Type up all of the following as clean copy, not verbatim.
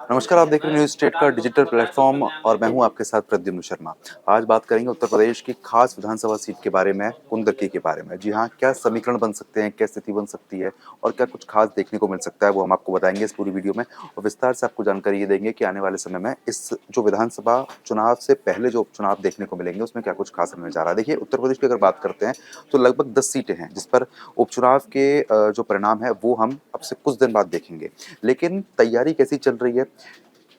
नमस्कार, आप देख रहे हैं न्यूज़ स्टेट का डिजिटल प्लेटफॉर्म और मैं हूं आपके साथ प्रद्युम्न शर्मा। आज बात करेंगे उत्तर प्रदेश की खास विधानसभा सीट के बारे में, कुंदरकी के बारे में। जी हाँ, क्या समीकरण बन सकते हैं, क्या स्थिति बन सकती है और क्या कुछ खास देखने को मिल सकता है, वो हम आपको बताएंगे इस पूरी वीडियो में। और विस्तार से आपको जानकारी ये देंगे कि आने वाले समय में इस जो विधानसभा चुनाव से पहले जो उपचुनाव देखने को मिलेंगे, उसमें क्या कुछ खास होने जा रहा है। देखिए, उत्तर प्रदेश की अगर बात करते हैं तो लगभग 10 सीटें हैं, जिस पर उपचुनाव के जो परिणाम है वो हम अब से कुछ दिन बाद देखेंगे। लेकिन तैयारी कैसी चल रही है,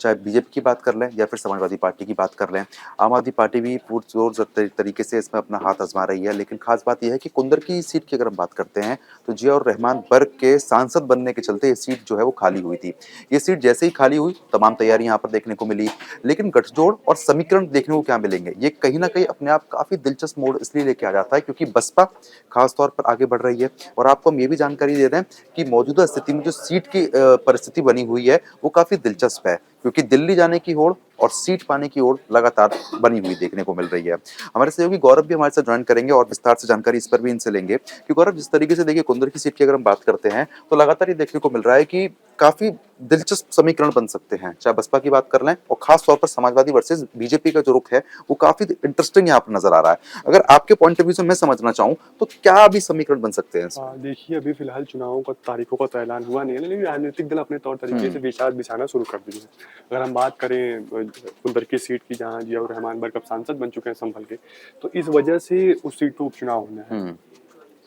चाहे बीजेपी की बात कर लें या फिर समाजवादी पार्टी की बात कर लें, आम आदमी पार्टी भी पुरजोर तरीके से इसमें अपना हाथ आजमा रही है। लेकिन खास बात यह है कि कुंदरकी सीट की अगर हम बात करते हैं तो जियाउर रहमान वर्ग के सांसद बनने के चलते ये सीट जो है वो खाली हुई थी। ये सीट जैसे ही खाली हुई, तमाम तैयारी यहाँ पर देखने को मिली। लेकिन गठजोड़ और समीकरण देखने को क्या मिलेंगे, ये कहीं ना कहीं अपने आप काफी दिलचस्प मोड़ इसलिए लेके आ जाता है क्योंकि बसपा खास तौर पर आगे बढ़ रही है। और आपको हम ये भी जानकारी दे रहे हैं कि मौजूदा स्थिति में जो सीट की परिस्थिति बनी हुई है वो काफी दिलचस्प है, क्योंकि दिल्ली जाने की होड़ और सीट पाने की ओर लगातार बनी हुई देखने को मिल रही है। हमारे सहयोगी गौरव भी हमारे साथ ज्वाइन करेंगे और विस्तार से जानकारी इस पर भी इनसे लेंगे कि गौरव, जिस तरीके से देखिए कुंदर की सीट की अगर हम बात करते हैं तो लगातार ये देखने को मिल रहा है कि काफी दिलचस्प समीकरण बन सकते हैं, चाहे बसपा की बात कर लें और खास तौर पर समाजवादी वर्सेस बीजेपी का जो रुख है वो काफी इंटरेस्टिंग यहाँ पर नजर आ रहा है। अगर आपके पॉइंट ऑफ व्यू से मैं समझना चाहूँ तो क्या अभी समीकरण बन सकते हैं इसमें? देखिए, अभी फिलहाल चुनावों का तारीखों का तो ऐलान हुआ नहीं है, लेकिन राजनीतिक दल अपने तौर तरीके से विचार बिछाना शुरू कर दिए हैं। अगर हम बात करें कुंदर की सीट की, जहाँ जियाउर रहमान बर्ग अब सांसद बन चुके हैं संभल के, तो इस वजह से उस सीट पर उपचुनाव होना है। हम्म।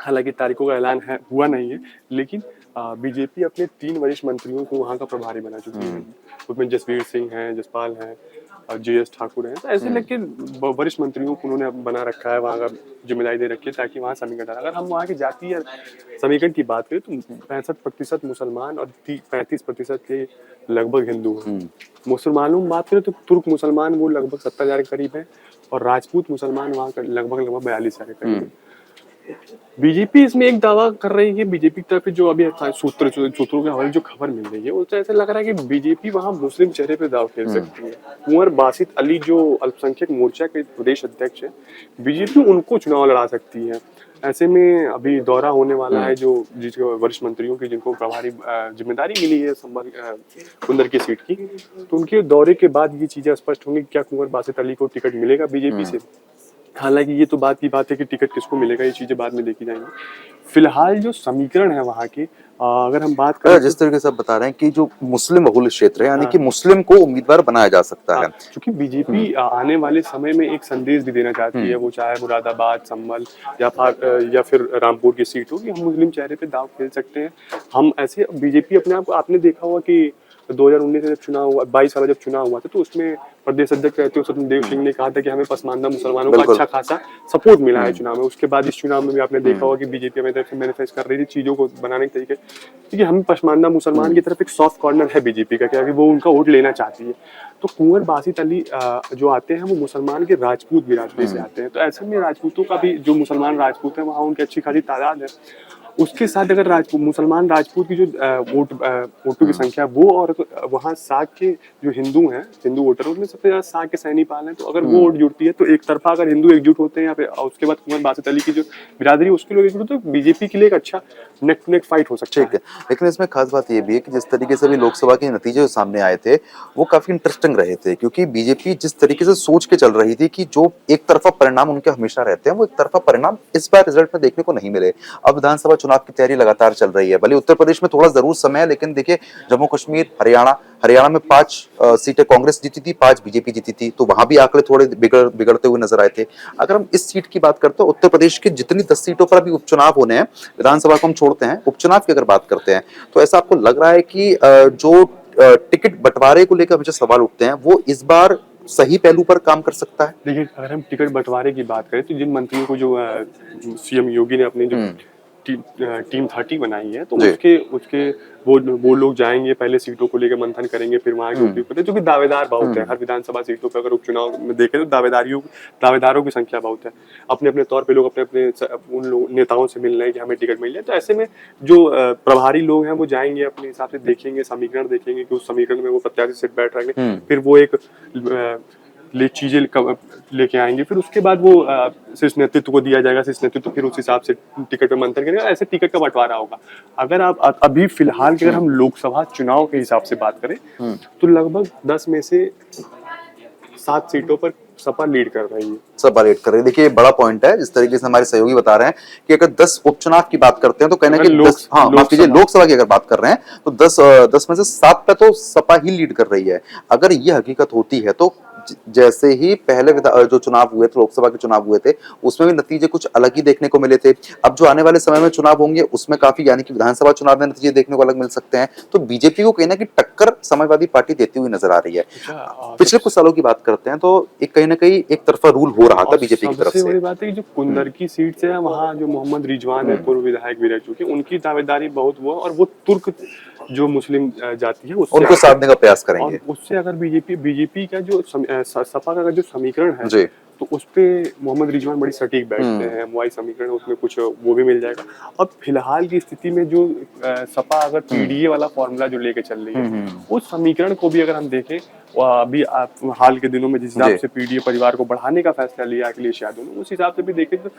हालांकि तारीखों का ऐलान हुआ नहीं है, लेकिन बीजेपी अपने 3 वरिष्ठ मंत्रियों को वहां का प्रभारी बना चुकी है। उसमें जसवीर सिंह हैं, जसपाल हैं और जेएस ठाकुर हैं। तो ऐसे लेके वरिष्ठ मंत्रियों को उन्होंने बना रखा है, वहां का जिम्मेदारी दे रखी है ताकि वहां समीकरण डाला। अगर हम वहां की जातीय समीकरण की बात करें तो 65% मुसलमान और 35% के लगभग हिंदू हैं। मुसलमानों में बात करें तो तुर्क मुसलमान वो लगभग 70,000 के करीब है और राजपूत मुसलमान वहाँ लगभग 42,000 के करीब है। बीजेपी इसमें एक दावा कर रही है, बीजेपी की तरफ जो अभी सूत्रों के हवाले जो खबर मिल रही है उससे ऐसा लग रहा है कि बीजेपी वहां मुस्लिम चेहरे पे दाव खेल सकती है। कुंवर बासित अली जो अल्पसंख्यक मोर्चा के प्रदेश अध्यक्ष है, बीजेपी उनको चुनाव लड़ा सकती है। ऐसे में अभी दौरा होने वाला है जो जिसके वरिष्ठ मंत्रियों की, जिनको प्रभारी जिम्मेदारी मिली है संभल कुंदर की सीट की, तो उनके दौरे के बाद ये चीजें स्पष्ट होंगी क्या कुंवर बासित अली को टिकट मिलेगा बीजेपी से। हालांकि ये तो बात की बात है कि टिकट किसको मिलेगा, ये चीजें बाद में देखी जाएंगी। फिलहाल जो समीकरण है वहां की, अगर हम बात करें जिस तो तरीके से आप बता रहे हैं कि जो मुस्लिम बहुल क्षेत्र है, यानी हाँ, कि मुस्लिम को उम्मीदवार बनाया जा सकता है। क्योंकि बीजेपी आने वाले समय में एक संदेश भी देना चाहती है, वो चाहे मुरादाबाद, संभल या फिर रामपुर की सीट हो, कि हम मुस्लिम चेहरे पे दाव खेल सकते हैं। हम ऐसे बीजेपी अपने आप को, आपने देखा होगा कि 2019 में जब चुनाव हुआ, 22 वाला जब चुनाव हुआ था, तो उसमें प्रदेश अध्यक्ष रहते हुए सत्यदेव सिंह ने कहा था कि हमें पसमानदा मुसलमानों का अच्छा खासा सपोर्ट मिला है चुनाव में। उसके बाद इस चुनाव में भी आपने देखा होगा कि बीजेपी अपनी तरफ से मैनिफेस्ट कर रही थी चीजों को बनाने के तरीके, क्योंकि हम पसमानदा मुसलमान की तरफ एक सॉफ्ट कॉर्नर है बीजेपी का, क्योंकि वो उनका वोट लेना चाहती है। तो कुंवर बासित अली जो आते हैं वो मुसलमान के राजपूत बिरादरी से आते हैं, तो ऐसे में राजपूतों का भी, जो मुसलमान राजपूत है वहाँ उनकी अच्छी खासी तादाद है। उसके साथ अगर मुसलमान राजपूत की जो वोटों की संख्या वो, और वहाँ साग के जो हिंदू हैं, हिंदू वोटर, उसमें सबसे ज्यादा साग के सैनीपाल हैं, तो अगर वो वोट जुड़ती है तो एक तरफा अगर हिंदू एकजुट होते हैं यहाँ पे, और उसके बाद कुंवर बासित अली की जो बिरादरी उसके लोग एकजुट होते हैं, तो बीजेपी के लिए एक अच्छा नेक टू नेक फाइट हो सकता ठीक है, लेकिन इसमें खास बात ये भी है कि जिस तरीके से भी लोकसभा के नतीजे जो सामने आए थे वो काफी इंटरेस्टिंग रहे थे, क्योंकि बीजेपी जिस तरीके से सोच के चल रही थी कि जो एक तरफा परिणाम उनके हमेशा रहते हैं, वो एक तरफा परिणाम इस बार रिजल्ट में देखने को नहीं मिले। अब विधानसभा चुनाव की तैयारी लगातार चल रही है, भले उत्तर प्रदेश में थोड़ा जरूर समय है, लेकिन देखिए जम्मू कश्मीर, हरियाणा में 5 सीटें कांग्रेस जीती थी, 5 बीजेपी जीती थी, तो वहां भी आंकड़े थोड़े बिगड़ते हुए नजर आए थे। अगर हम इस सीट की बात करते हैं, उत्तर प्रदेश की जितनी 10 सीटों पर अभी उपचुनाव होने हैं, विधानसभा को हम छोड़ते हैं, उपचुनाव की अगर बात करते हैं, तो ऐसा आपको लग रहा है कि जो टिकट बंटवारे को लेकर हमेशा सवाल उठते हैं वो इस बार सही पहलू पर काम कर सकता है? देखिए, अगर हम टिकट बंटवारे की बात करें तो जिन मंत्रियों को जो सीएम योगी ने अपनी जो टीम 30 बनाई है, तो उसके उसके वो लोग जाएंगे, पहले सीटों को लेकर मंथन करेंगे, फिर वहां के उपयुक्त, जो कि दावेदार बहुत है। हर विधानसभा सीटों पर अगर उपचुनाव में देखें तो दावेदारों की संख्या बहुत है। अपने अपने तौर पे लोग अपने अपने उन नेताओं से मिल रहे हैं कि हमें टिकट मिल जाए। तो ऐसे में जो प्रभारी लोग हैं वो जाएंगे, अपने हिसाब से देखेंगे, समीकरण देखेंगे कि उस समीकरण में वो प्रत्याशी सिट बैठ रहेंगे, फिर वो एक चीजें लेके आएंगे, फिर उसके बाद वो शीर्ष नेतृत्व को दिया जाएगा, शीर्ष नेतृत्व फिर उस हिसाब से टिकट पे मंथन करेगा, ऐसे टिकट का बंटवारा होगा। अगर आप अभी फिलहाल की अगर हम लोकसभा चुनाव के हिसाब से बात करें तो लगभग 10 में से 7 सीटों पर सपा लीड कर रही है। सपा लीड कर रही है। देखिए बड़ा पॉइंट है, जिस तरीके से हमारे सहयोगी बता रहे हैं कि अगर 10 उपचुनाव की बात करते हैं तो कहना कि 10, हाँ माफ कीजिए, लोकसभा की अगर बात कर रहे हैं तो 10 में से 7 पे तो सपा ही लीड कर रही है। अगर ये हकीकत होती है तो जैसे ही पहले जो चुनाव हुए थे, लोकसभा के चुनाव हुए थे, उसमें भी नतीजे कुछ अलग ही देखने को मिले थे। अब जो आने वाले समय में चुनाव होंगे उसमें काफी, यानी कि विधानसभा चुनाव में नतीजे देखने को अलग मिल सकते हैं। तो बीजेपी को कहीं ना कहीं टक्कर समाजवादी पार्टी देती हुई नजर आ रही है। पिछले कुछ सालों की बात करते हैं तो एक कहीं ना कहीं एक तरफा रूल हो रहा था बीजेपी की तरफ से। सबसे बड़ी बात है कि जो कुंदरकी सीट से है वहाँ जो मोहम्मद रिजवान है, पूर्व विधायक भी रह चुके, उनकी दावेदारी बहुत हुआ और वो तुर्क जो मुस्लिम जाति है उनको साधने का प्रयास करेंगे। उससे अगर बीजेपी का जो सपा का जो समीकरण है जी, तो उस पे मोहम्मद रिजवान बड़ी सटीक बैठते हैं। एमवाई समीकरण है, उसमें कुछ वो भी मिल जाएगा। अब फिलहाल की स्थिति में जो सपा अगर पीडीए वाला फॉर्मूला जो लेके चल रही है, उस समीकरण को भी अगर हम देखें, अभी हाल के दिनों में जिस हिसाब से पीडीए परिवार को बढ़ाने का फैसला लिया अखिलेश यादव ने, उस हिसाब से भी देखें तो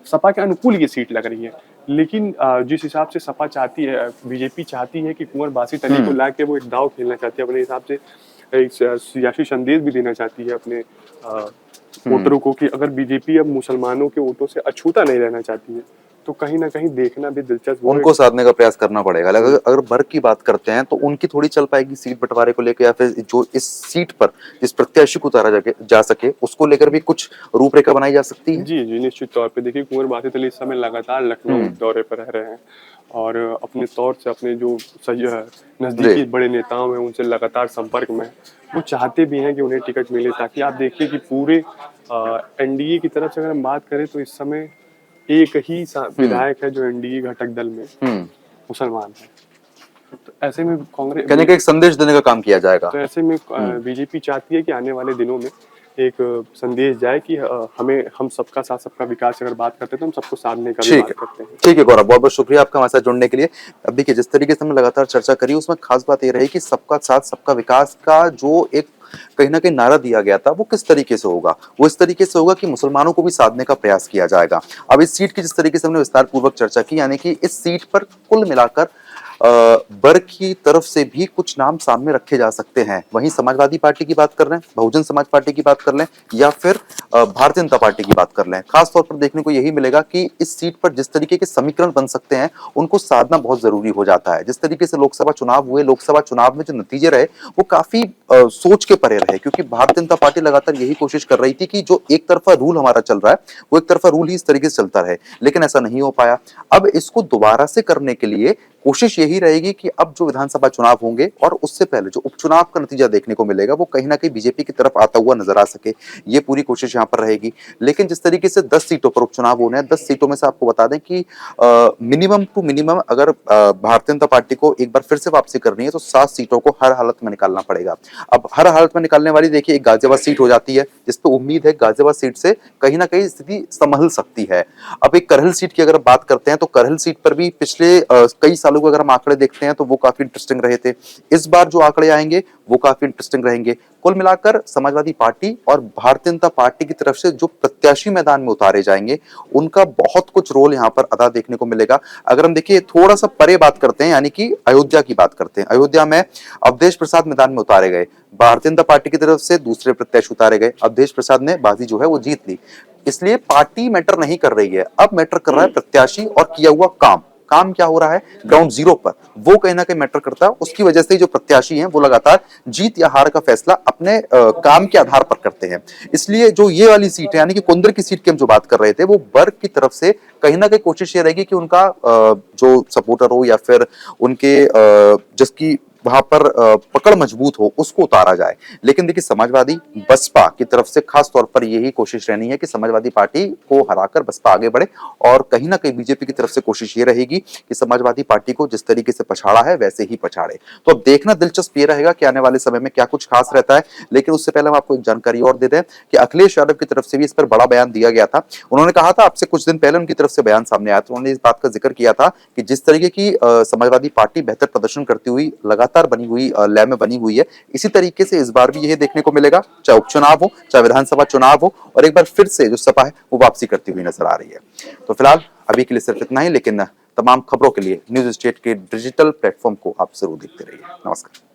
सपा के अनुकूल ये सीट लग रही है। लेकिन जिस हिसाब से सपा चाहती है, बीजेपी चाहती है कि कुंवर बासित अली को लाके वो एक दाव खेलना चाहती है, अपने हिसाब से एक सियासी संदेश भी देना चाहती है अपने वोटरों को कि अगर बीजेपी अब मुसलमानों के वोटों से अछूता नहीं रहना चाहती है तो कहीं ना कहीं देखना भी दिलचस्प, उनको साधने का प्रयास करना पड़ेगा। अगर वर्ग की बात करते हैं तो उनकी थोड़ी चल पाएगी सीट बंटवारे को लेकर, या फिर जो इस सीट पर जिस प्रत्याशी को उतारा जा सके उसको लेकर भी कुछ रूपरेखा बनाई जा सकती है। जी निश्चित तौर पे। देखिए कुंवर बासित अली इस समय लगातार लखनऊ दौरे पर रह रहे हैं और अपने तौर से अपने जो नजदीकी बड़े नेताओं हैं उनसे लगातार संपर्क में। वो चाहते भी हैं कि उन्हें टिकट मिले, ताकि आप देखिए कि पूरे एनडीए की तरफ से अगर हम बात करें तो इस समय एक ही विधायक है जो एनडीए घटक दल में मुसलमान है। तो ऐसे में कांग्रेस कहने का एक संदेश देने का काम किया जाएगा। तो ऐसे में बीजेपी चाहती है कि आने वाले दिनों में एक संदेश जाए कि हम सबका साथ सबका विकास अगर बात करते हैं तो हम सबको साधने का भी बात करते हैं। ठीक है गौरव, बहुत बहुत शुक्रिया आपका हमारे साथ जुड़ने के लिए। अब देखिए जिस तरीके से हमने लगातार चर्चा करी उसमें खास बात ये रही कि सबका साथ सबका विकास का जो एक कहीं ना कहीं नारा दिया गया था वो किस तरीके से होगा, वो इस तरीके से होगा कि मुसलमानों को भी साधने का प्रयास किया जाएगा। अब इस सीट की जिस तरीके से हमने विस्तार पूर्वक चर्चा की, यानी कि इस सीट पर कुल मिलाकर वर्ग की तरफ से भी कुछ नाम सामने रखे जा सकते हैं। वहीं समाजवादी पार्टी की बात कर रहे हैं, बहुजन समाज पार्टी की बात कर लें, या फिर भारतीय जनता पार्टी की बात कर लें, खास तौर पर देखने को यही मिलेगा कि इस सीट पर जिस तरीके के समीकरण बन सकते हैं उनको साधना बहुत जरूरी हो जाता है। जिस तरीके से लोकसभा चुनाव हुए, लोकसभा चुनाव में जो नतीजे रहे वो काफी सोच के परे रहे, क्योंकि भारतीय जनता पार्टी लगातार यही कोशिश कर रही थी कि जो एक तरफा रूल हमारा चल रहा है वो एक तरफा रूल ही इस तरीके से चलता रहे, लेकिन ऐसा नहीं हो पाया। अब इसको दोबारा से करने के लिए कोशिश यही रहेगी कि अब जो विधानसभा चुनाव होंगे और उससे पहले जो उपचुनाव का नतीजा देखने को मिलेगा वो कहीं ना कहीं बीजेपी की तरफ आता हुआ नजर आ सके, ये पूरी कोशिश यहाँ पर रहेगी। लेकिन जिस तरीके से 10 सीटों पर उपचुनाव होने हैं, 10 सीटों में से आपको बता दें कि मिनिमम टू मिनिमम अगर भारतीय जनता पार्टी को एक बार फिर से वापसी करनी है तो 7 सीटों को हर हालत में निकालना पड़ेगा। अब हर हालत में निकालने वाली देखिए एक गाजियाबाद सीट हो जाती है, जिसपे उम्मीद है गाजियाबाद सीट से कहीं ना कहीं स्थिति संभल सकती है। अब एक करहल सीट की अगर बात करते हैं तो करहल सीट पर भी पिछले कई सालों के अगर हम आंकड़े देखते हैं तो वो काफी इंटरेस्टिंग रहे थे। इस बार जो आंकड़े आएंगे वो काफी इंटरेस्टिंग रहेंगे। कुल मिलाकर समाजवादी पार्टी और भारतीय जनता पार्टी की तरफ से जो प्रत्याशी मैदान में उतारे जाएंगे उनका बहुत कुछ रोल यहाँ पर अदा देखने को मिलेगा। अगर हम देखिए थोड़ा सा परे बात करते हैं, यानी कि अयोध्या की बात करते हैं, अयोध्या में अवधेश प्रसाद मैदान में उतारे गए, भारतीय जनता पार्टी की तरफ से दूसरे प्रत्याशी उतारे गए, अवधेश प्रसाद ने बाजी जो है वो जीत ली। इसलिए पार्टी मैटर नहीं कर रही है, अब मैटर कर रहा है प्रत्याशी और किया हुआ काम। काम क्या हो रहा है ग्राउंड जीरो पर, वो कहीं ना कहीं मैटर करता है। उसकी वजह से जो प्रत्याशी हैं वो लगातार जीत या हार का फैसला अपने काम के आधार पर करते हैं। इसलिए जो ये वाली सीट है, यानी कि कुंदर की सीट की हम जो बात कर रहे थे, वो वर्ग की तरफ से कहीं ना कहीं कोशिश ये रहेगी कि उनका जो सपोर्टर हो या फिर उनके जिसकी वहां पर पकड़ मजबूत हो उसको उतारा जाए। लेकिन देखिए समाजवादी बसपा की तरफ से खास तौर पर यही कोशिश रहनी है कि समाजवादी पार्टी को हराकर बसपा आगे बढ़े, और कहीं ना कहीं बीजेपी की तरफ से कोशिश ये रहेगी कि समाजवादी पार्टी को जिस तरीके से पछाड़ा है वैसे ही पछाड़े। तो अब देखना दिलचस्प ये रहेगा कि आने वाले समय में क्या कुछ खास रहता है। लेकिन उससे पहले हम आपको एक जानकारी और दे दें कि अखिलेश यादव की तरफ से भी इस पर बड़ा बयान दिया गया था। उन्होंने कहा था, आपसे कुछ दिन पहले उनकी तरफ से बयान सामने आया था, उन्होंने इस बात का जिक्र किया था कि जिस तरीके की समाजवादी पार्टी बेहतर प्रदर्शन करती हुई लगातार लगातार बनी हुई लय में बनी हुई है। इसी तरीके से इस बार भी यही देखने को मिलेगा, चाहे उपचुनाव हो, चाहे विधानसभा चुनाव हो, और एक बार फिर से जो सपा है वो वापसी करती हुई नजर आ रही है। तो फिलहाल अभी के लिए सिर्फ इतना ही, लेकिन तमाम खबरों के लिए न्यूज स्टेट के डिजिटल प्लेटफॉर्म को आप जरूर देखते रहिए। नमस्कार।